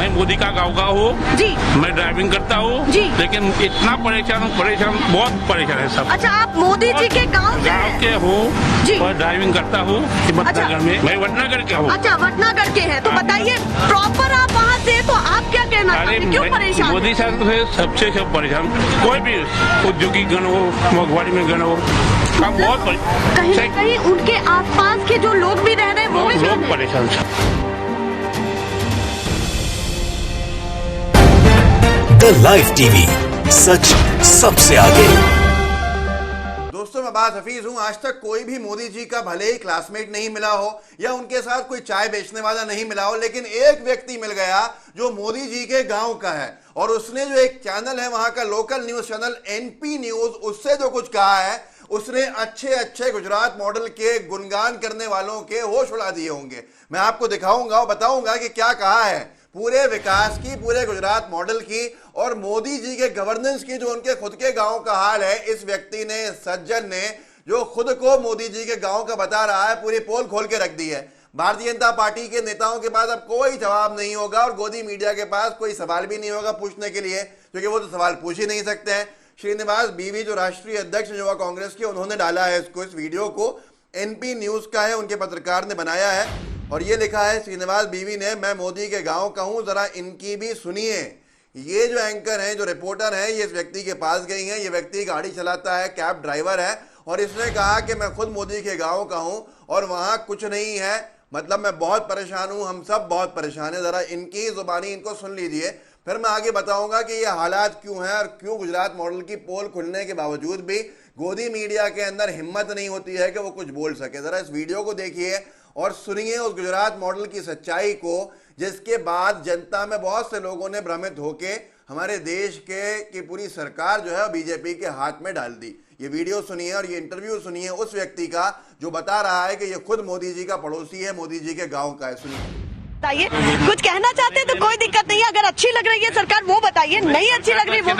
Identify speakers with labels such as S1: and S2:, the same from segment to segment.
S1: मैं मोदी का गाँव का हूँ
S2: जी।
S1: मैं ड्राइविंग करता हूँ
S2: जी।
S1: लेकिन इतना परेशान बहुत परेशान है सब।
S2: अच्छा, आप मोदी जी के गांव
S1: के हूँ
S2: जी।
S1: और ड्राइविंग करता हूँ हिम्मतनगर में। मैं वडनगर के हूँ।
S2: अच्छा, वडनगर के हैं, तो बताइए प्रॉपर आप वहाँ से, तो आप क्या कहना चाहते हैं, क्यों परेशान?
S1: मोदी साहब से सबसे सब परेशान, कोई भी उद्योगी गण हो, मोघवाड़ी में गण हो, काम बहुत
S2: कहीं न कहीं उनके आसपास के जो लोग भी रह रहे हैं वो भी
S1: लोग परेशान।
S3: द लाइव टीवी, सच सबसे आगे।
S4: दोस्तों, मैं बात हफीज हूं। आज तक कोई भी मोदी जी का भले ही क्लासमेट नहीं मिला हो या उनके साथ कोई चाय बेचने वाला नहीं मिला हो, लेकिन एक व्यक्ति मिल गया जो मोदी जी के गांव का है, और उसने जो एक चैनल है वहां का local news channel NP news, उससे जो कुछ कहा है, उसने अच्छे अच्छे गुजरात मॉडल के गुणगान करने वालों के होश उड़ा दिए होंगे। मैं आपको दिखाऊंगा और बताऊंगा कि क्या कहा है पूरे विकास की, पूरे गुजरात मॉडल की और मोदी जी के गवर्नेंस की, जो उनके खुद के गांव का हाल है। इस व्यक्ति ने, सज्जन ने, जो खुद को मोदी जी के गांव का बता रहा है, पूरी पोल खोल के रख दी है। भारतीय जनता पार्टी के नेताओं के पास अब कोई जवाब नहीं होगा और गोदी मीडिया के पास कोई सवाल भी नहीं होगा पूछने के लिए, क्योंकि वो तो सवाल पूछ ही नहीं सकते हैं। श्रीनिवास बीवी, जो राष्ट्रीय अध्यक्ष युवा कांग्रेस के, उन्होंने डाला है इसको, इस वीडियो को एनपी न्यूज का है, उनके पत्रकार ने बनाया है और ये लिखा है श्रीनिवास बीवी ने, मैं मोदी के गांव का हूं, जरा इनकी भी सुनिए। ये जो एंकर हैं, जो रिपोर्टर हैं, ये इस व्यक्ति के पास गई हैं। ये व्यक्ति गाड़ी चलाता है, कैब ड्राइवर है, और इसने कहा कि मैं खुद मोदी के गांव का हूं और वहां कुछ नहीं है, मतलब मैं बहुत परेशान हूं, हम सब बहुत परेशान है। जरा इनकी जुबानी इनको सुन लीजिए, फिर मैं आगे बताऊंगा कि ये हालात क्यों हैं और क्यों गुजरात मॉडल की पोल खुलने के बावजूद भी गोदी मीडिया के अंदर हिम्मत नहीं होती है कि वो कुछ बोल सके। जरा इस वीडियो को देखिए और सुनिए उस गुजरात मॉडल की सच्चाई को, जिसके बाद जनता में बहुत से लोगों ने भ्रमित होके हमारे देश की पूरी सरकार जो है बीजेपी के हाथ में डाल दी। ये वीडियो सुनिए और ये इंटरव्यू सुनिए उस व्यक्ति का जो बता रहा है कि ये खुद मोदी जी का पड़ोसी है, मोदी जी के गांव का है। सुनिए।
S2: बताइए, कुछ कहना चाहते हैं तो कोई दिक्कत नहीं है, अगर अच्छी लग रही है सरकार वो बताइए, नहीं अच्छी लग रही वो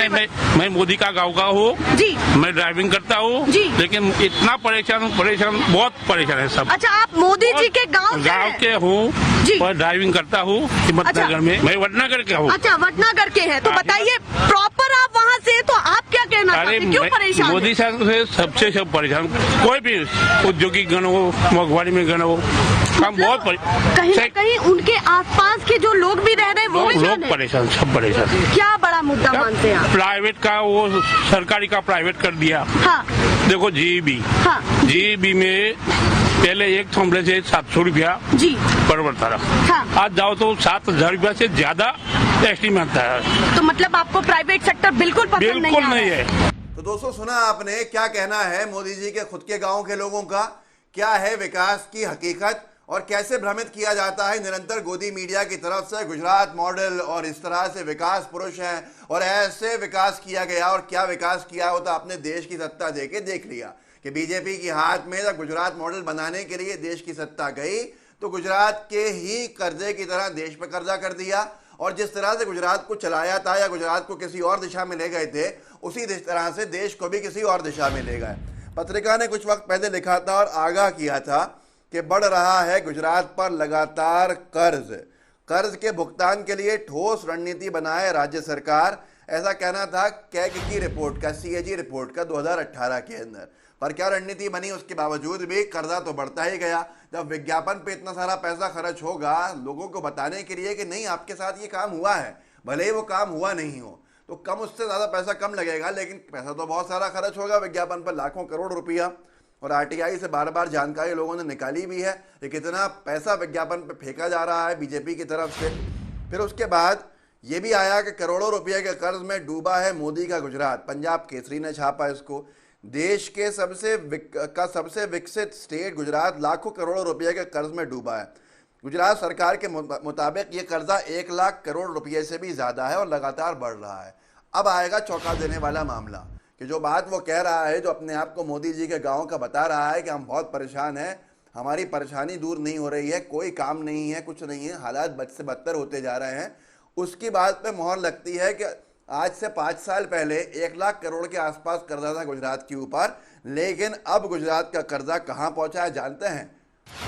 S1: मैं मोदी का गाँव का हूँ
S2: जी।
S1: मैं ड्राइविंग करता हूँ
S2: जी।
S1: लेकिन इतना परेशान बहुत परेशान है सब।
S2: अच्छा, आप मोदी जी के गांव
S1: के हूँ
S2: जी।
S1: और ड्राइविंग करता हूँ हिम्मतनगर में। मैं वडनगर के हूँ।
S2: अच्छा, वडनगर के हैं, तो बताइए प्रॉपर आप वहाँ से, तो आप क्या कहना चाहते हैं, क्यों परेशान?
S1: मोदी साहब से सबसे सब परेशान, कोई भी उद्योगी गण हो, मोघवाड़ी में गण हो, काम बहुत
S2: कहीं न कहीं उनके आसपास के जो लोग भी रह रहे हैं वो भी
S1: लोग परेशान, सब परेशान।
S2: क्या बड़ा मुद्दा मानते हैं आप?
S1: प्राइवेट का, वो सरकारी का प्राइवेट कर दिया।
S2: हाँ।
S1: देखो जीईबी,
S2: हाँ।
S1: जीईबी में पहले एक थमले से 700 रुपया
S2: जी
S1: परवड़ता रहा।
S2: हाँ।
S1: आज जाओ तो 7,000 रुपया से ज्यादा एस्टीमेट है।
S2: तो मतलब आपको प्राइवेट सेक्टर बिल्कुल पसंद नहीं
S4: है। तो दोस्तों, सुना आपने क्या कहना है मोदी जी के खुद के गांव के लोगों का, क्या है विकास की हकीकत और कैसे भ्रमित किया जाता है निरंतर गोदी मीडिया की तरफ से गुजरात मॉडल, और इस तरह से विकास पुरुष हैं और ऐसे विकास किया गया। और क्या विकास किया हो तो आपने देश की सत्ता देके देख लिया कि बीजेपी के हाथ में जब गुजरात मॉडल बनाने के लिए देश की सत्ता गई तो गुजरात के ही कर्जे की तरह देश पर कर्जा कर दिया, और जिस तरह से गुजरात को चलाया था या गुजरात को किसी और दिशा में ले गए थे, उसी तरह से देश को भी किसी और दिशा में ले गए। पत्रिका ने कुछ वक्त पहले लिखा था और आगाह किया था कि बढ़ रहा है गुजरात पर लगातार कर्ज के भुगतान के लिए ठोस रणनीति बनाए राज्य सरकार। ऐसा कहना था कैग की रिपोर्ट का, सीएजी रिपोर्ट का 2018 के अंदर। पर क्या रणनीति बनी, उसके बावजूद भी कर्जा तो बढ़ता ही गया। जब विज्ञापन पे इतना सारा पैसा खर्च होगा लोगों को बताने के लिए कि नहीं आपके साथ ये काम हुआ है, भले ही वो काम हुआ नहीं हो, तो कम, उससे ज्यादा पैसा कम लगेगा, लेकिन पैसा तो बहुत सारा खर्च होगा विज्ञापन पर, लाखों करोड़ रुपया। और आरटीआई से बार बार जानकारी लोगों ने निकाली भी है कि कितना पैसा विज्ञापन पे फेंका जा रहा है बीजेपी की तरफ से। फिर उसके बाद ये भी आया कि करोड़ों रुपए के कर्ज में डूबा है मोदी का गुजरात। पंजाब केसरी ने छापा इसको। देश के सबसे विकसित स्टेट गुजरात लाखों करोड़ों रुपए के कर्ज में डूबा है। गुजरात सरकार के मुताबिक ये कर्जा 1 लाख करोड़ रुपए से भी ज्यादा है और लगातार बढ़ रहा है। अब आएगा चौंका देने वाला मामला कि जो बात वो कह रहा है, जो अपने आप को मोदी जी के गांव का बता रहा है कि हम बहुत परेशान हैं, हमारी परेशानी दूर नहीं हो रही है, कोई काम नहीं है, कुछ नहीं है, हालात बद से बदतर होते जा रहे हैं, उसकी बात पे मोहर लगती है कि आज से 5 साल पहले 1 लाख करोड़ के आसपास कर्जा था गुजरात के ऊपर, लेकिन अब गुजरात का कर्जा कहाँ पहुंचा है जानते हैं?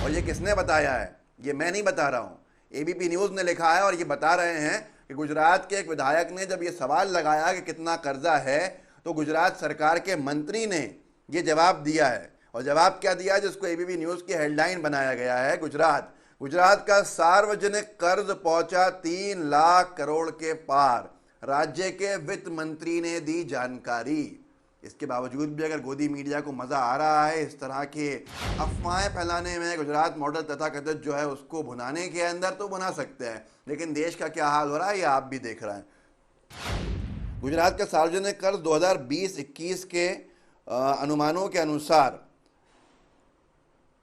S4: और ये किसने बताया है? ये मैं नहीं बता रहा हूँ, एबीपी न्यूज ने लिखा है और ये बता रहे हैं कि गुजरात के एक विधायक ने जब ये सवाल लगाया कि कितना कर्जा है, तो गुजरात सरकार के मंत्री ने ये जवाब दिया है। और जवाब क्या दिया, जिसको एबीपी न्यूज की हेडलाइन बनाया गया है, गुजरात का सार्वजनिक कर्ज पहुंचा 3 लाख करोड़ के पार, राज्य के वित्त मंत्री ने दी जानकारी। इसके बावजूद भी अगर गोदी मीडिया को मजा आ रहा है इस तरह के अफवाहें फैलाने में, गुजरात मॉडल तथाकथित जो है उसको भुनाने के अंदर, तो भुना सकते हैं, लेकिन देश का क्या हाल हो रहा है ये आप भी देख रहे हैं। गुजरात का सार्वजनिक कर्ज 2020-21 के अनुमानों के अनुसार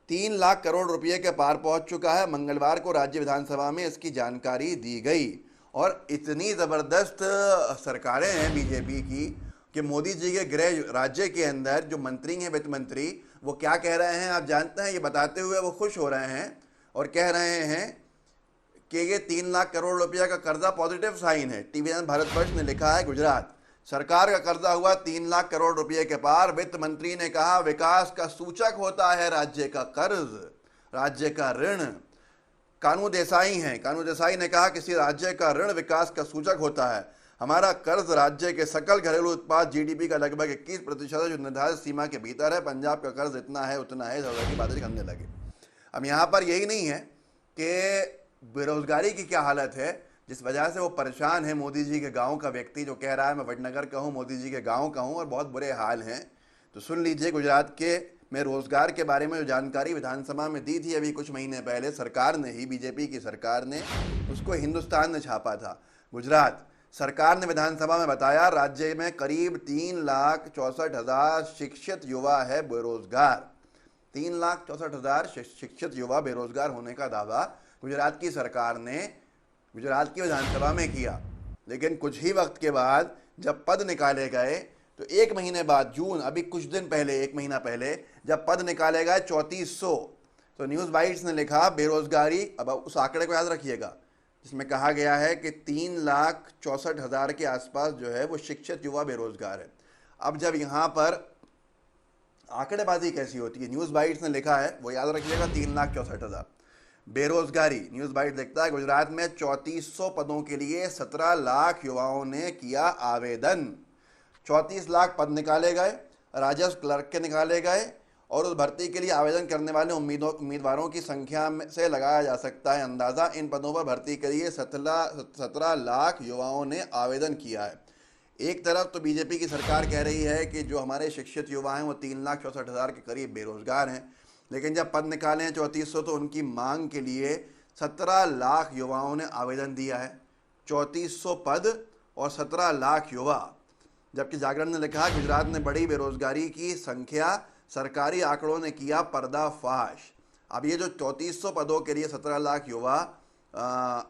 S4: 3 लाख करोड़ रुपए के पार पहुंच चुका है। मंगलवार को राज्य विधानसभा में इसकी जानकारी दी गई। और इतनी ज़बरदस्त सरकारें हैं बीजेपी की कि मोदी जी के गृह राज्य के अंदर जो मंत्री हैं, वित्त मंत्री, वो क्या कह रहे हैं आप जानते हैं? ये बताते हुए वो खुश हो रहे हैं और कह रहे हैं कि ये 3 लाख करोड़ रुपया का कर्जा पॉजिटिव साइन है। टीवी भारतवर्ष ने लिखा है, गुजरात सरकार का कर्जा हुआ 3 लाख करोड़ रुपए के पार। वित्त मंत्री ने कहा, विकास का सूचक होता है राज्य का कर्ज, राज्य का ऋण। कानू देसाई ने कहा, किसी राज्य का ऋण विकास का सूचक होता है। हमारा कर्ज राज्य के सकल घरेलू उत्पाद जीडीपी का लगभग 21% है, जो निर्धारित सीमा के भीतर है। पंजाब का कर्ज इतना है उतना है, इस की बातें करने लगे। अब यहाँ पर यही नहीं है कि बेरोजगारी की क्या हालत है, जिस वजह से वो परेशान है। मोदी जी के गांव का व्यक्ति जो कह रहा है मैं वडनगर का हूँ, मोदी जी के गांव का हूँ और बहुत बुरे हाल हैं। तो सुन लीजिए, गुजरात के में रोजगार के बारे में जो जानकारी विधानसभा में दी थी अभी कुछ महीने पहले, सरकार ने ही, बीजेपी की सरकार ने, उसको हिंदुस्तान ने छापा था। गुजरात सरकार ने विधानसभा में बताया, राज्य में करीब 3,64,000 शिक्षित युवा है बेरोजगार। 3,64,000 शिक्षित युवा बेरोजगार होने का दावा गुजरात की सरकार ने गुजरात की विधानसभा में किया। लेकिन कुछ ही वक्त के बाद जब पद निकाले गए, तो 1 महीने बाद, जून, अभी कुछ दिन पहले, 1 महीना पहले जब पद निकाले गए 3400, तो न्यूज़ बाइट्स ने लिखा बेरोजगारी, अब उस आंकड़े को याद रखिएगा, जिसमें कहा गया है कि 3,64,000 के आसपास जो है वो शिक्षित युवा बेरोजगार है। अब जब यहाँ पर आंकड़ेबाजी कैसी होती है, न्यूज़ बाइट्स ने लिखा है, वो याद रखिएगा, 3,64,000 बेरोजगारी। न्यूज़ बाइट लिखता है, गुजरात में 3400 पदों के लिए 17 लाख युवाओं ने किया आवेदन। 34 लाख पद निकाले गए, राजस्व क्लर्क के निकाले गए, और उस भर्ती के लिए आवेदन करने वाले उम्मीदवारों की संख्या से लगाया जा सकता है अंदाज़ा। इन पदों पर भर्ती के लिए 17 लाख युवाओं ने आवेदन किया है। एक तरफ तो बीजेपी की सरकार कह रही है कि जो हमारे शिक्षित युवा हैं वो 3,64,000 के करीब बेरोजगार हैं, लेकिन जब पद निकाले हैं 3400, तो उनकी मांग के लिए 17 लाख युवाओं ने आवेदन दिया है। 3400 पद और 17 लाख युवा। जबकि जागरण ने लिखा, गुजरात ने बड़ी बेरोजगारी की संख्या, सरकारी आंकड़ों ने किया पर्दाफाश। अब ये जो 3400 पदों के लिए 17 लाख युवा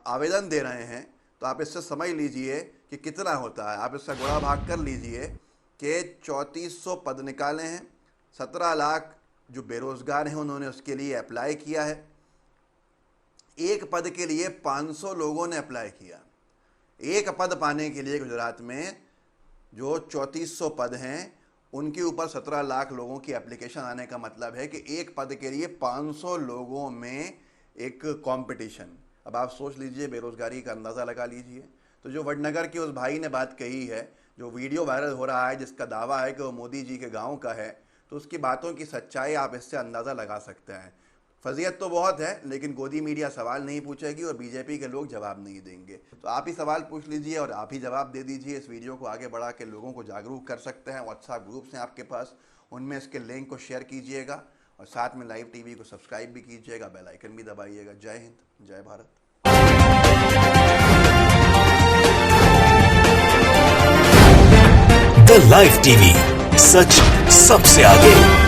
S4: आवेदन दे रहे हैं, तो आप इससे समझ लीजिए कि कितना होता है। आप इसका गुणा भाग कर लीजिए कि 3400 पद निकाले हैं, 17 लाख जो बेरोजगार हैं उन्होंने उसके लिए अप्लाई किया है। एक पद के लिए 500 लोगों ने अप्लाई किया। एक पद पाने के लिए गुजरात में जो 3400 पद हैं, उनके ऊपर 17 लाख लोगों की एप्लीकेशन आने का मतलब है कि एक पद के लिए 500 लोगों में एक कंपटीशन। अब आप सोच लीजिए, बेरोजगारी का अंदाज़ा लगा लीजिए। तो जो वडनगर के उस भाई ने बात कही है, जो वीडियो वायरल हो रहा है, जिसका दावा है कि वो मोदी जी के गांव का है, तो उसकी बातों की सच्चाई आप इससे अंदाज़ा लगा सकते हैं। फजीयत तो बहुत है, लेकिन गोदी मीडिया सवाल नहीं पूछेगी और बीजेपी के लोग जवाब नहीं देंगे। तो आप ही सवाल पूछ लीजिए और आप ही जवाब दे दीजिए। इस वीडियो को आगे बढ़ा के लोगों को जागरूक कर सकते हैं। व्हाट्सएप ग्रुप्स हैं आपके पास, उनमें इसके लिंक को शेयर कीजिएगा और साथ में लाइव टीवी को सब्सक्राइब भी कीजिएगा, बेल आइकन भी दबाइएगा। जय हिंद, जय भारत।
S3: द लाइव टीवी, सच सबसे आगे।